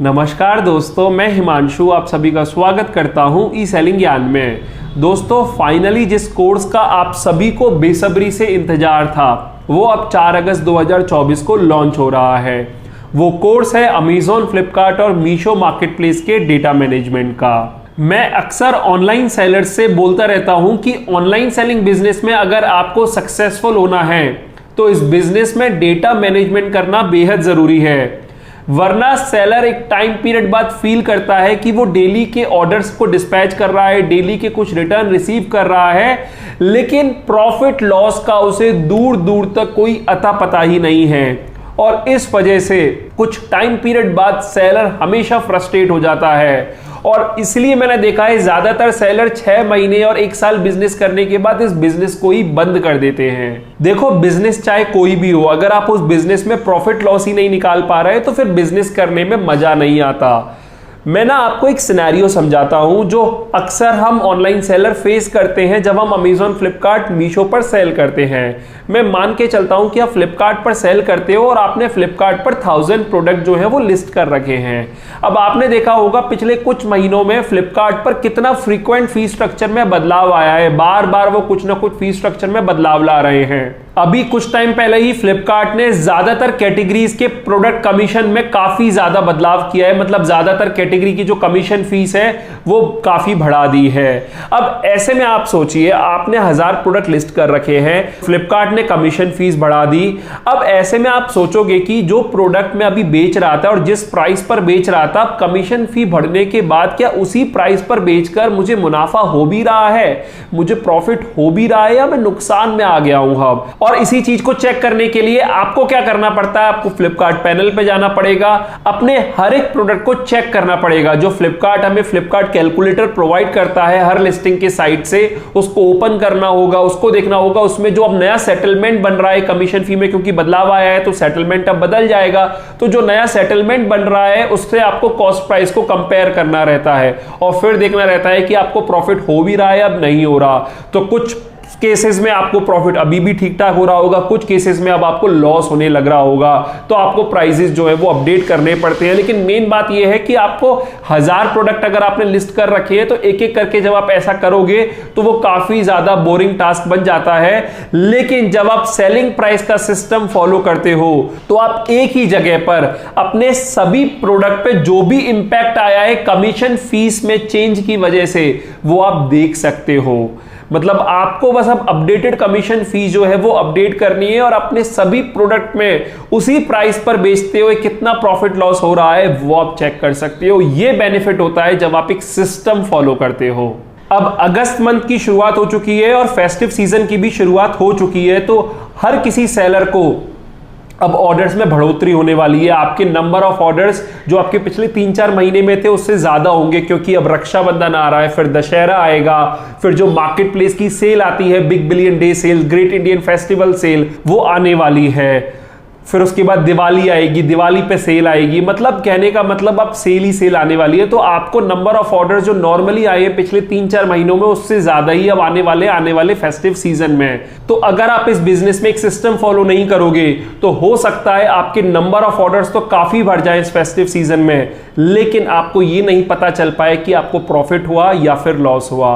नमस्कार दोस्तों, मैं हिमांशु आप सभी का स्वागत करता हूं ई सेलिंग ज्ञान में। दोस्तों फाइनली जिस कोर्स का आप सभी को बेसब्री से इंतजार था वो अब 4 अगस्त 2024 को लॉन्च हो रहा है। वो कोर्स है अमेजॉन, फ्लिपकार्ट और मीशो मार्केटप्लेस के डेटा मैनेजमेंट का। मैं अक्सर ऑनलाइन सेलर्स से बोलता रहता हूं कि ऑनलाइन सेलिंग बिजनेस में अगर आपको सक्सेसफुल होना है तो इस बिजनेस में डेटा मैनेजमेंट करना बेहद जरूरी है, वरना सेलर एक टाइम पीरियड बाद फील करता है कि वो डेली के ऑर्डर्स को डिस्पैच कर रहा है, डेली के कुछ रिटर्न रिसीव कर रहा है, लेकिन प्रॉफिट लॉस का उसे दूर दूर तक कोई अता पता ही नहीं है। और इस वजह से कुछ टाइम पीरियड बाद सेलर हमेशा फ्रस्ट्रेट हो जाता है। और इसलिए मैंने देखा है ज्यादातर सेलर 6 महीने और 1 साल बिजनेस करने के बाद इस बिजनेस को ही बंद कर देते हैं। देखो बिजनेस चाहे कोई भी हो, अगर आप उस बिजनेस में प्रॉफिट लॉस ही नहीं निकाल पा रहे तो फिर बिजनेस करने में मजा नहीं आता। मैं ना आपको एक सिनेरियो समझाता हूं जो अक्सर हम ऑनलाइन सेलर फेस करते हैं जब हम अमेजॉन, फ्लिपकार्ट, मीशो पर सेल करते हैं। मैं मान के चलता हूं कि आप फ्लिपकार्ट पर सेल करते हो और आपने फ्लिपकार्ट पर 1000 प्रोडक्ट जो है वो लिस्ट कर रखे हैं। अब आपने देखा होगा पिछले कुछ महीनों में फ्लिपकार्ट पर कितना फ्रीक्वेंट फी स्ट्रक्चर में बदलाव आया है, बार बार वो कुछ ना कुछ फी स्ट्रक्चर में बदलाव ला रहे हैं। अभी कुछ टाइम पहले ही फ्लिपकार्ट ने ज्यादातर कैटेगरीज के प्रोडक्ट कमीशन में काफी ज्यादा बदलाव किया है, मतलब ज्यादातर कैटेगरी की जो कमीशन फीस है वो काफी बढ़ा दी है। अब ऐसे में आप सोचिए, आपने 1000 प्रोडक्ट लिस्ट कर रखे हैं, फ्लिपकार्ट ने कमीशन फीस बढ़ा दी। अब ऐसे में आप सोचोगे कि जो प्रोडक्ट मैं अभी बेच रहा था और जिस प्राइस पर बेच रहा था, कमीशन फी बढ़ने के बाद क्या उसी प्राइस पर बेचकर मुझे मुनाफा हो भी रहा है, मुझे प्रॉफिट हो भी रहा है, या मैं नुकसान में आ गया हूं अब। और इसी चीज को चेक करने के लिए आपको क्या करना पड़ता है, आपको फ्लिपकार्ट पैनल पे जाना पड़ेगा, अपने हर एक प्रोडक्ट को चेक करना पड़ेगा। जो फ्लिपकार्ट हमें फ्लिपकार्ट कैलकुलेटर प्रोवाइड करता है हर लिस्टिंग के साइट से, उसको ओपन करना होगा, उसको देखना होगा उसमें जो अब नया सेटलमेंट बन रहा है कमीशन फी में, क्योंकि बदलाव आया है तो सेटलमेंट अब बदल जाएगा। तो जो नया सेटलमेंट बन रहा है उससे आपको कॉस्ट प्राइस को कंपेयर करना रहता है और फिर देखना रहता है कि आपको प्रॉफिट हो भी रहा है अब नहीं हो रहा। तो कुछ केसेस में आपको प्रॉफिट अभी भी ठीक ठाक हो रहा होगा, कुछ केसेस में अब आपको लॉस होने लग रहा होगा, तो आपको प्राइसेस जो है वो अपडेट करने पड़ते हैं। लेकिन मेन बात यह है कि आपको 1000 प्रोडक्ट अगर आपने लिस्ट कर रखे हैं तो एक एक करके जब आप ऐसा करोगे तो वो काफी ज्यादा बोरिंग टास्क बन जाता है। लेकिन जब आप सेलिंग प्राइस का सिस्टम फॉलो करते हो तो आप एक ही जगह पर अपने सभी प्रोडक्ट पे जो भी इंपैक्ट आया है कमीशन फीस में चेंज की वजह से वो आप देख सकते हो। मतलब आपको बस अब अपडेटेड कमीशन फी जो है वो अपडेट करनी है और अपने सभी प्रोडक्ट में उसी प्राइस पर बेचते हुए कितना प्रॉफिट लॉस हो रहा है वो आप चेक कर सकते हो। ये बेनिफिट होता है जब आप एक सिस्टम फॉलो करते हो। अब अगस्त मंथ की शुरुआत हो चुकी है और फेस्टिव सीजन की भी शुरुआत हो चुकी है, तो हर किसी सेलर को अब ऑर्डर्स में बढ़ोतरी होने वाली है। आपके नंबर ऑफ ऑर्डर्स जो आपके पिछले 3-4 महीने में थे उससे ज्यादा होंगे, क्योंकि अब रक्षाबंधन आ रहा है, फिर दशहरा आएगा, फिर जो मार्केट प्लेस की सेल आती है, big billion day sale, great Indian festival sale, वो आने वाली है। फिर उसके बाद दिवाली आएगी, दिवाली पे सेल आएगी, मतलब कहने का मतलब अब सेल ही सेल आने वाली है। तो आपको नंबर ऑफ ऑर्डर जो नॉर्मली आए पिछले 3-4 महीनों में उससे ज्यादा ही अब आने वाले फेस्टिव सीजन में। तो अगर आप इस बिजनेस में एक सिस्टम फॉलो नहीं करोगे तो हो सकता है आपके नंबर ऑफ ऑर्डर्स तो काफी बढ़ जाए इस फेस्टिव सीजन में, लेकिन आपको ये नहीं पता चल पाए कि आपको प्रॉफिट हुआ या फिर लॉस हुआ।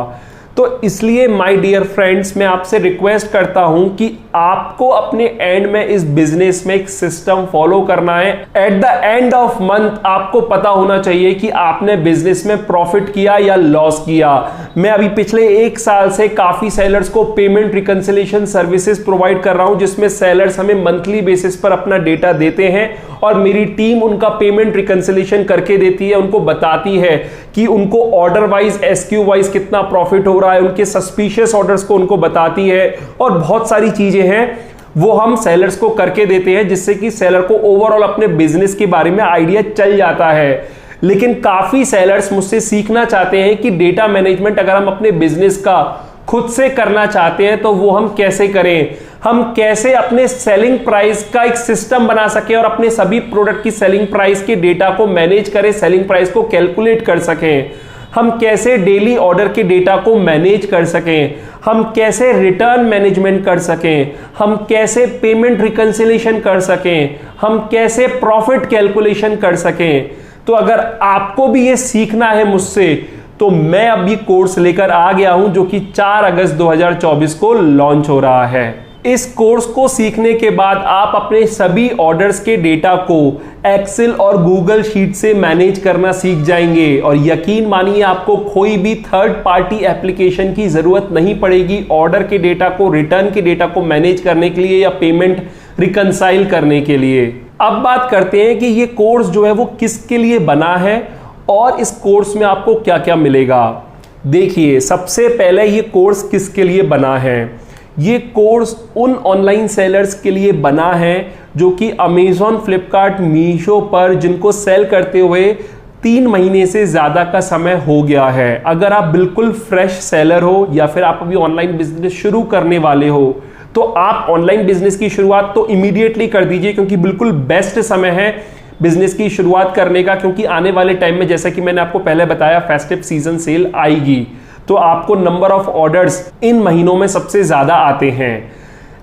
तो इसलिए माय डियर फ्रेंड्स, मैं आपसे रिक्वेस्ट करता हूं कि आपको अपने एंड में इस बिजनेस में एक सिस्टम फॉलो करना है। At the end of month आपको पता होना चाहिए कि आपने बिजनेस में प्रॉफिट किया या लॉस किया। मैं अभी पिछले 1 साल से काफी सेलर्स को पेमेंट रिकंसिलिएशन सर्विसेज प्रोवाइड कर रहा हूं, जिसमें सेलर्स हमें मंथली बेसिस पर अपना डेटा देते हैं और मेरी टीम उनका पेमेंट रिकंसिलिएशन करके देती है, उनको बताती है कि उनको ऑर्डर वाइज, एसक्यू वाइज कितना प्रॉफिट हो रहा है, उनके सस्पिशियस ऑर्डर्स को उनको बताती है और बहुत सारी चीजें हैं वो हम सेलर्स को करके देते हैं, जिससे कि सेलर को ओवरऑल अपने बिजनेस के बारे में आइडिया चल जाता है। लेकिन काफी सेलर्स मुझसे सीखना चाहते हैं कि डेटा मैनेजमेंट अगर हम अपने बिजनेस का खुद से करना चाहते हैं तो वो हम कैसे करें, हम कैसे अपने सेलिंग प्राइस का एक सिस्टम बना सके और अपने सभी प्रोडक्ट की सेलिंग प्राइस के डेटा को मैनेज करें, सेलिंग प्राइस को कैलकुलेट कर सकें, हम कैसे डेली ऑर्डर के डेटा को मैनेज कर सकें, हम कैसे रिटर्न मैनेजमेंट कर सकें, हम कैसे पेमेंट रिकंसिलिएशन कर सकें, हम कैसे प्रॉफिट कैलकुलेशन कर सकें। तो अगर आपको भी ये सीखना है मुझसे तो मैं अब ये कोर्स लेकर आ गया हूं जो कि 4 अगस्त 2024 को लॉन्च हो रहा है। इस कोर्स को सीखने के बाद आप अपने सभी ऑर्डर्स के डेटा को एक्सेल और गूगल शीट से मैनेज करना सीख जाएंगे और यकीन मानिए आपको कोई भी थर्ड पार्टी एप्लीकेशन की जरूरत नहीं पड़ेगी ऑर्डर के डेटा को, रिटर्न के डेटा को मैनेज करने के लिए या पेमेंट रिकंसाइल करने के लिए। अब बात करते हैं कि ये कोर्स जो है वो किसके लिए बना है और इस कोर्स में आपको क्या क्या मिलेगा। देखिए, सबसे पहले ये कोर्स किसके लिए बना है। ये कोर्स उन ऑनलाइन सेलर्स के लिए बना है जो कि अमेजॉन, फ्लिपकार्ट, मीशो पर जिनको सेल करते हुए 3 महीने से ज्यादा का समय हो गया है। अगर आप बिल्कुल फ्रेश सेलर हो या फिर आप अभी ऑनलाइन बिजनेस शुरू करने वाले हो तो आप ऑनलाइन बिजनेस की शुरुआत तो इमीडिएटली कर दीजिए, क्योंकि बिल्कुल बेस्ट समय है बिजनेस की शुरुआत करने का। क्योंकि आने वाले टाइम में, जैसा कि मैंने आपको पहले बताया, फेस्टिव सीजन सेल आएगी तो आपको नंबर ऑफ ऑर्डर्स इन महीनों में सबसे ज्यादा आते हैं।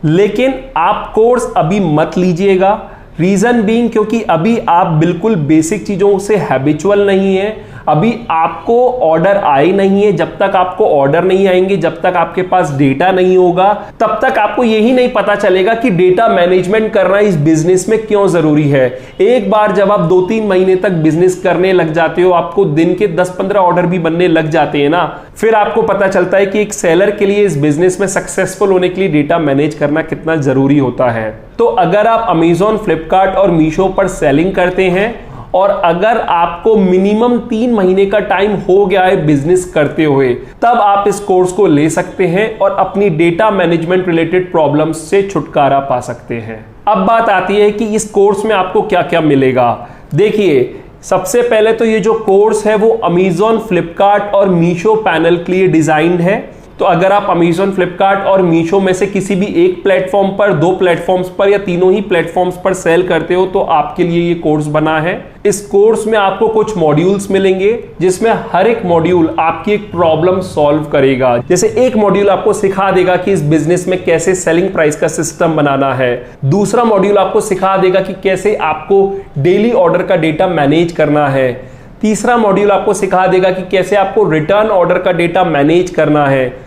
लेकिन आप कोर्स अभी मत लीजिएगा, रीजन बीइंग क्योंकि अभी आप बिल्कुल बेसिक चीजों से हैबिचुअल नहीं है। अभी आपको ऑर्डर आए नहीं है। जब तक आपको ऑर्डर नहीं आएंगे, जब तक आपके पास डेटा नहीं होगा, तब तक आपको यही नहीं पता चलेगा कि डेटा मैनेजमेंट करना इस बिजनेस में क्यों जरूरी है। एक बार जब आप 2-3 महीने तक बिजनेस करने लग जाते हो, आपको दिन के 10-15 ऑर्डर भी बनने लग जाते हैं ना, फिर आपको पता चलता है कि एक सेलर के लिए इस बिजनेस में सक्सेसफुल होने के लिए डेटा मैनेज करना कितना जरूरी होता है। तो अगर आप अमेजॉन, फ्लिपकार्ट और मीशो पर सेलिंग करते हैं और अगर आपको मिनिमम 3 महीने का टाइम हो गया है बिजनेस करते हुए, तब आप इस कोर्स को ले सकते हैं और अपनी डेटा मैनेजमेंट रिलेटेड प्रॉब्लम्स से छुटकारा पा सकते हैं। अब बात आती है कि इस कोर्स में आपको क्या क्या मिलेगा। देखिए, सबसे पहले तो ये जो कोर्स है वो अमेजॉन, फ्लिपकार्ट और मीशो पैनल के लिए डिजाइंड है। तो अगर आप अमेजॉन, फ्लिपकार्ट और मीशो में से किसी भी एक प्लेटफॉर्म पर, 2 प्लेटफॉर्म्स पर या तीनों ही प्लेटफॉर्म्स पर सेल करते हो तो आपके लिए ये कोर्स बना है। इस कोर्स में आपको कुछ मॉड्यूल्स मिलेंगे जिसमें हर एक मॉड्यूल आपकी एक प्रॉब्लम सॉल्व करेगा। जैसे एक मॉड्यूल आपको सिखा देगा कि इस बिजनेस में कैसे सेलिंग प्राइस का सिस्टम बनाना है। दूसरा मॉड्यूल आपको सिखा देगा कि कैसे आपको डेली ऑर्डर का डेटा मैनेज करना है। तीसरा मॉड्यूल आपको सिखा देगा कि कैसे आपको रिटर्न ऑर्डर का डेटा मैनेज करना है।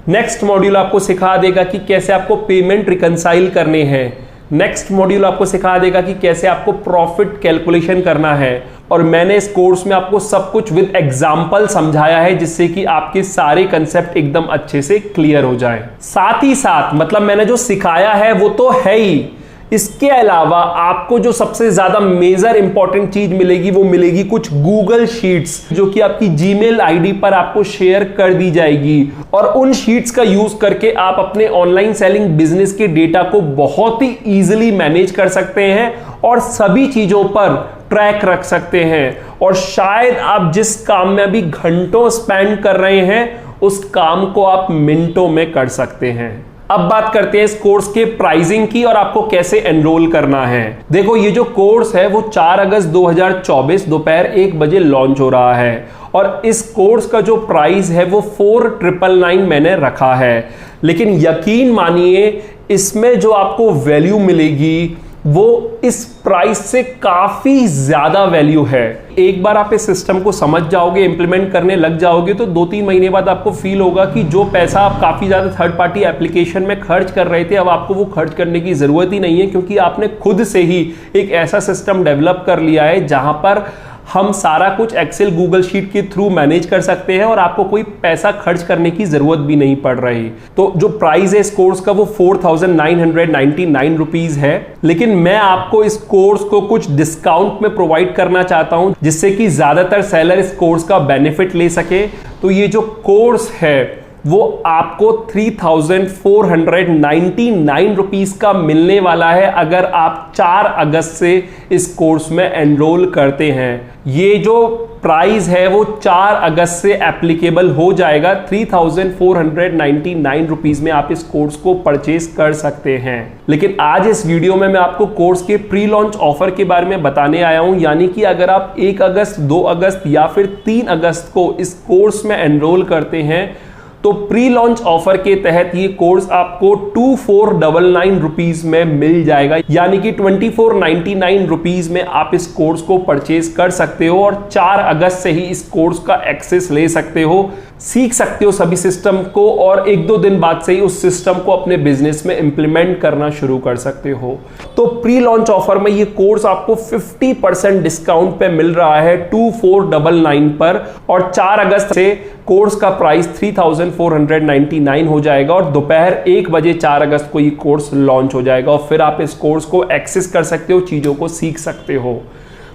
नेक्स्ट मॉड्यूल आपको सिखा देगा कि कैसे आपको पेमेंट रिकंसाइल करने हैं। नेक्स्ट मॉड्यूल आपको सिखा देगा कि कैसे आपको प्रॉफिट कैलकुलेशन करना है। और मैंने इस कोर्स में आपको सब कुछ विद एग्जाम्पल समझाया है जिससे कि आपके सारे कंसेप्ट एकदम अच्छे से क्लियर हो जाए। साथ ही साथ, मतलब मैंने जो सिखाया है वो तो है ही, इसके अलावा आपको जो सबसे ज्यादा मेजर इंपॉर्टेंट चीज मिलेगी वो मिलेगी कुछ गूगल शीट्स, जो कि आपकी जीमेल आईडी पर आपको शेयर कर दी जाएगी। और उन शीट्स का यूज करके आप अपने ऑनलाइन सेलिंग बिजनेस के डेटा को बहुत ही इजीली मैनेज कर सकते हैं और सभी चीजों पर ट्रैक रख सकते हैं। और शायद आप जिस काम में अभी घंटों स्पेंड कर रहे हैं उस काम को आप मिनटों में कर सकते हैं। अब बात करते हैं इस कोर्स के प्राइसिंग की और आपको कैसे एनरोल करना है। देखो, ये जो कोर्स है वो 4 अगस्त 2024 दोपहर 1 बजे लॉन्च हो रहा है और इस कोर्स का जो प्राइस है वो 4999 मैंने रखा है। लेकिन यकीन मानिए, इसमें जो आपको वैल्यू मिलेगी वो इस प्राइस से काफी ज्यादा वैल्यू है। एक बार आप इस सिस्टम को समझ जाओगे, इंप्लीमेंट करने लग जाओगे तो 2-3 महीने बाद आपको फील होगा कि जो पैसा आप काफी ज्यादा थर्ड पार्टी एप्लीकेशन में खर्च कर रहे थे, अब आपको वो खर्च करने की जरूरत ही नहीं है, क्योंकि आपने खुद से ही एक ऐसा सिस्टम डेवलप कर लिया है जहां पर हम सारा कुछ एक्सेल, गूगल शीट के थ्रू मैनेज कर सकते हैं और आपको कोई पैसा खर्च करने की जरूरत भी नहीं पड़ रही। तो जो प्राइस है इस कोर्स का वो 4999 रुपीज है। लेकिन मैं आपको इस कोर्स को कुछ डिस्काउंट में प्रोवाइड करना चाहता हूं जिससे कि ज्यादातर सेलर इस कोर्स का बेनिफिट ले सके। तो ये जो कोर्स है वो आपको 3499 रुपीज का मिलने वाला है अगर आप 4 अगस्त से इस कोर्स में एनरोल करते हैं। ये जो प्राइस है वो 4 अगस्त से एप्लीकेबल हो जाएगा। 3499 रुपीज में आप इस कोर्स को परचेज कर सकते हैं। लेकिन आज इस वीडियो में मैं आपको कोर्स के प्री लॉन्च ऑफर के बारे में बताने आया हूं, यानी कि अगर आप 1 अगस्त, 2 अगस्त या फिर 3 अगस्त को इस कोर्स में एनरोल करते हैं तो प्री लॉन्च ऑफर के तहत ये कोर्स आपको 2499 रुपीज में मिल जाएगा, यानी कि 2499 रुपीज में आप इस कोर्स को परचेज कर सकते हो और 4 अगस्त से ही इस कोर्स का एक्सेस ले सकते हो, सीख सकते हो सभी सिस्टम को और 1-2 दिन बाद से ही उस सिस्टम को अपने बिजनेस में इंप्लीमेंट करना शुरू कर सकते हो। तो प्री लॉन्च ऑफर में ये कोर्स आपको 50% डिस्काउंट पे मिल रहा है 2499 पर, और 4 अगस्त से कोर्स का प्राइस 3499 हो जाएगा और दोपहर 1 बजे 4 अगस्त को ये कोर्स लॉन्च हो जाएगा और फिर आप इस कोर्स को एक्सेस कर सकते हो, चीज़ों को सीख सकते हो।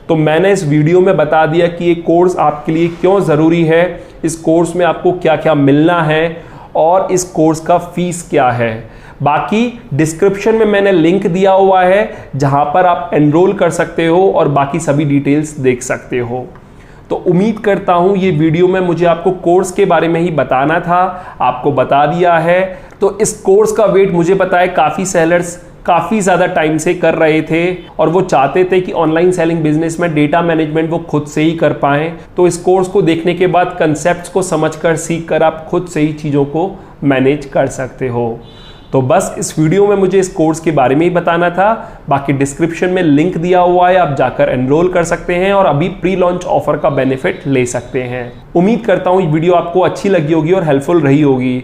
तो मैंने इस वीडियो में बता दिया कि ये कोर्स आपके लिए क्यों ज़रूरी है, इस कोर्स में आपको क्या क्या मिलना है और इस कोर्स का फीस क्या है। बाकी डिस्क्रिप्शन में मैंने लिंक दिया हुआ है जहां पर आप एनरोल कर सकते हो और बाकी सभी डिटेल्स देख सकते हो। तो उम्मीद करता हूं ये वीडियो में मुझे आपको कोर्स के बारे में ही बताना था, आपको बता दिया है। तो इस कोर्स का वेट मुझे पता है काफ़ी सेलर्स काफ़ी ज़्यादा टाइम से कर रहे थे और वो चाहते थे कि ऑनलाइन सेलिंग बिजनेस में डेटा मैनेजमेंट वो खुद से ही कर पाएं। तो इस कोर्स को देखने के बाद कंसेप्ट्स को समझकर सीखकर आप खुद से ही चीज़ों को मैनेज कर सकते हो। तो बस इस वीडियो में मुझे इस कोर्स के बारे में ही बताना था। बाकी डिस्क्रिप्शन में लिंक दिया हुआ है, आप जाकर एनरोल कर सकते हैं और अभी प्री लॉन्च ऑफर का बेनिफिट ले सकते हैं। उम्मीद करता हूँ ये वीडियो आपको अच्छी लगी होगी और हेल्पफुल रही होगी।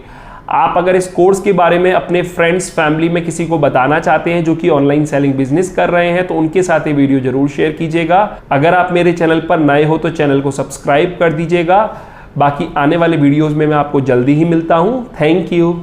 आप अगर इस कोर्स के बारे में अपने फ्रेंड्स फैमिली में किसी को बताना चाहते हैं जो कि ऑनलाइन सेलिंग बिजनेस कर रहे हैं तो उनके साथ ये वीडियो जरूर शेयर कीजिएगा। अगर आप मेरे चैनल पर नए हो तो चैनल को सब्सक्राइब कर दीजिएगा। बाकी आने वाले वीडियोस में मैं आपको जल्दी ही मिलता हूं। Thank you.